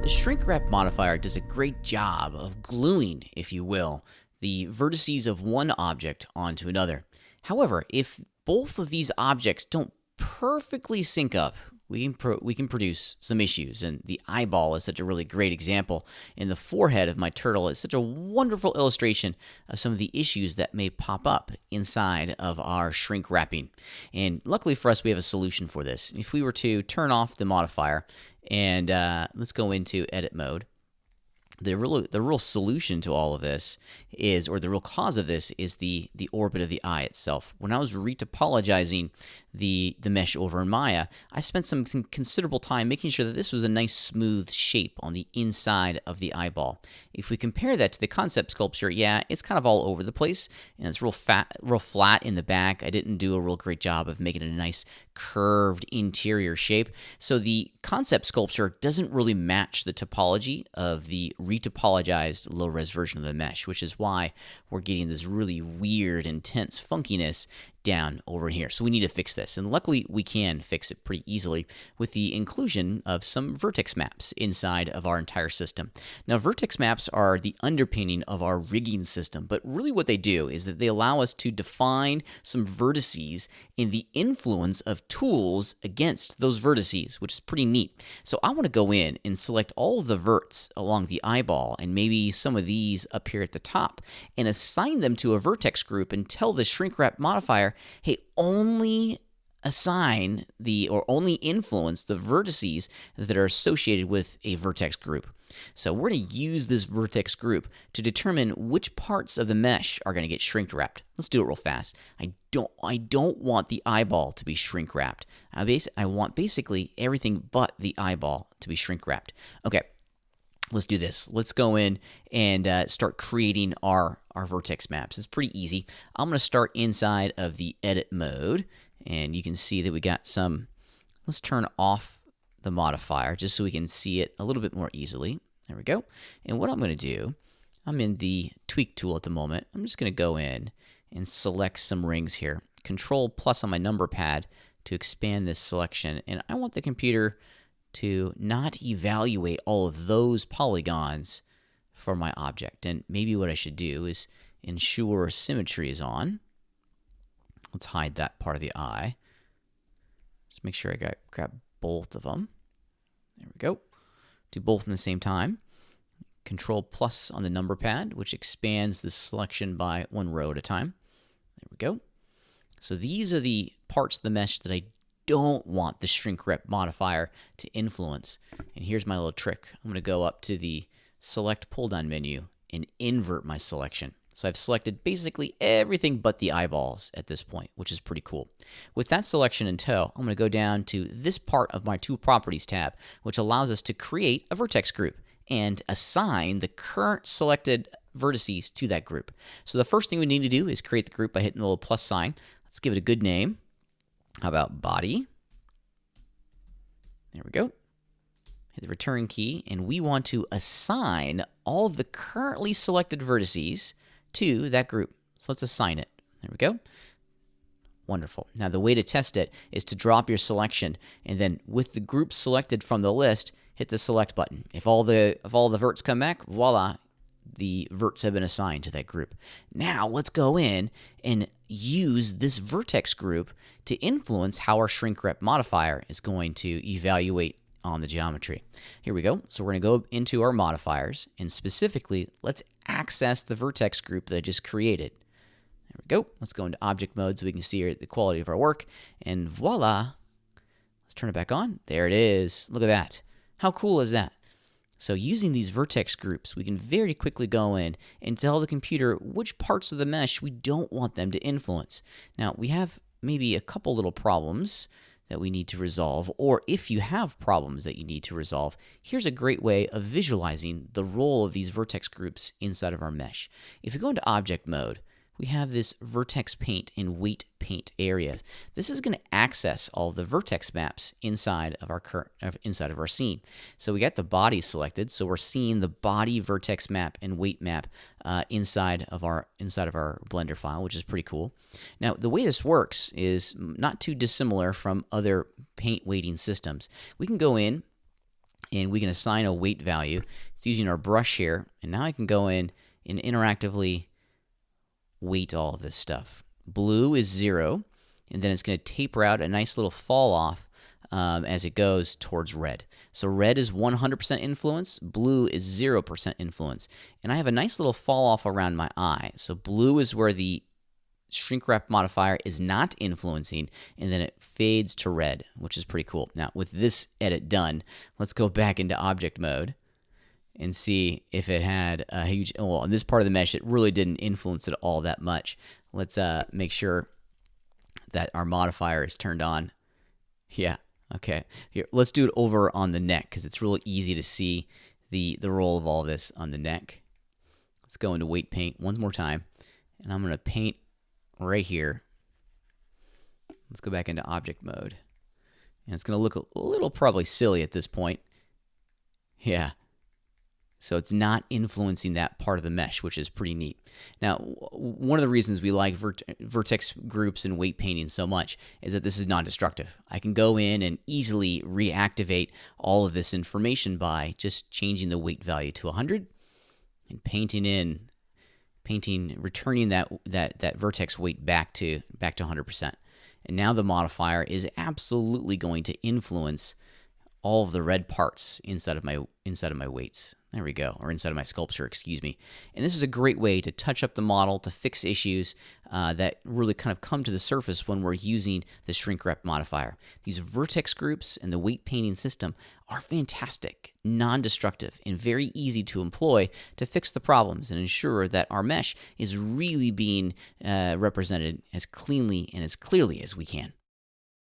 The shrink wrap modifier does a great job of gluing, if you will, the vertices of one object onto another. However, if both of these objects don't perfectly sync up, we can produce some issues, and the eyeball is such a really great example. And the forehead of my turtle is such a wonderful illustration of some of the issues that may pop up inside of our shrink wrapping. And luckily for us, we have a solution for this. If we were to turn off the modifier and let's go into edit mode, the real solution to all of this is, or the real cause of this, is the orbit of the eye itself. When I was retopologizing the mesh over in Maya, I spent some considerable time making sure that this was a nice smooth shape on the inside of the eyeball. If we compare that to the concept sculpture, yeah, it's kind of all over the place, and it's real flat in the back. I didn't do a real great job of making it a nice curved interior shape. So the concept sculpture doesn't really match the topology of the retopologized low-res version of the mesh, which is why we're getting this really weird, intense funkiness down over here. So we need to fix this, and luckily we can fix it pretty easily with the inclusion of some vertex maps inside of our entire system. Now, vertex maps are the underpinning of our rigging system, but really what they do is that they allow us to define some vertices in the influence of tools against those vertices, which is pretty neat. So I want to go in and select all of the verts along the eyeball, and maybe some of these up here at the top, and assign them to a vertex group and tell the shrink wrap modifier, hey, only assign or only influence the vertices that are associated with a vertex group. So we're going to use this vertex group to determine which parts of the mesh are going to get shrink wrapped. Let's do it real fast. I don't want the eyeball to be shrink wrapped. I want basically everything but the eyeball to be shrink wrapped. Okay. Let's do this. Let's go in and start creating our vertex maps. It's pretty easy. I'm going to start inside of the edit mode, and you can see that we got some. Let's turn off the modifier just so we can see it a little bit more easily. There we go. And what I'm going to do, I'm in the tweak tool at the moment. I'm just going to go in and select some rings here. Control plus on my number pad to expand this selection, and I want the computer to not evaluate all of those polygons for my object. And maybe what I should do is ensure symmetry is on. Let's hide that part of the eye. Let's make sure I grab both of them. There we go. Do both in the same time. Control plus on the number pad, which expands the selection by one row at a time. There we go. So these are the parts of the mesh that I don't want the shrink wrap modifier to influence. And here's my little trick. I'm going to go up to the select pull down menu and invert my selection. So I've selected basically everything but the eyeballs at this point, which is pretty cool. With that selection in tow, I'm going to go down to this part of my tool properties tab, which allows us to create a vertex group and assign the current selected vertices to that group. So the first thing we need to do is create the group by hitting the little plus sign. Let's give it a good name. How about body? There we go. Hit the return key, and we want to assign all of the currently selected vertices to that group. So let's assign it. There we go. Wonderful. Now the way to test it is to drop your selection, and then with the group selected from the list, hit the select button. If all the verts come back, voila, the verts have been assigned to that group. Now let's go in and use this vertex group to influence how our shrink wrap modifier is going to evaluate on the geometry. Here we go. So we're going to go into our modifiers, and specifically, let's access the vertex group that I just created. There we go. Let's go into object mode so we can see the quality of our work, and voila. Let's turn it back on. There it is. Look at that. How cool is that? So using these vertex groups, we can very quickly go in and tell the computer which parts of the mesh we don't want them to influence. Now, we have maybe a couple little problems that we need to resolve, or if you have problems that you need to resolve, here's a great way of visualizing the role of these vertex groups inside of our mesh. If you go into object mode, we have this vertex paint and weight paint area. This is going to access all the vertex maps inside of our scene. So we got the body selected, so we're seeing the body vertex map and weight map inside of our Blender file, which is pretty cool. Now, the way this works is not too dissimilar from other paint weighting systems. We can go in and we can assign a weight value. It's using our brush here, and now I can go in and interactively weight all of this stuff. Blue is 0, and then it's going to taper out a nice little fall off as it goes towards red. So red is 100% influence, blue is 0% influence. And I have a nice little fall off around my eye. So blue is where the shrink wrap modifier is not influencing, and then it fades to red, which is pretty cool. Now, with this edit done, let's go back into object mode and see if it had a huge, well, in this part of the mesh, it really didn't influence it all that much. Let's make sure that our modifier is turned on. Yeah, okay. Here, let's do it over on the neck, because it's really easy to see the role of all this on the neck. Let's go into weight paint one more time, and I'm going to paint right here. Let's go back into object mode. And it's going to look a little probably silly at this point. Yeah. So it's not influencing that part of the mesh, which is pretty neat. Now, one of the reasons we like Vertex Groups and weight painting so much is that this is non-destructive. I can go in and easily reactivate all of this information by just changing the weight value to 100 and returning that vertex weight back to 100%. And now the modifier is absolutely going to influence all of the red parts inside of my weights. There we go, or inside of my sculpture, excuse me. And this is a great way to touch up the model, to fix issues that really kind of come to the surface when we're using the shrink wrap modifier. These vertex groups and the weight painting system are fantastic, non-destructive, and very easy to employ to fix the problems and ensure that our mesh is really being represented as cleanly and as clearly as we can.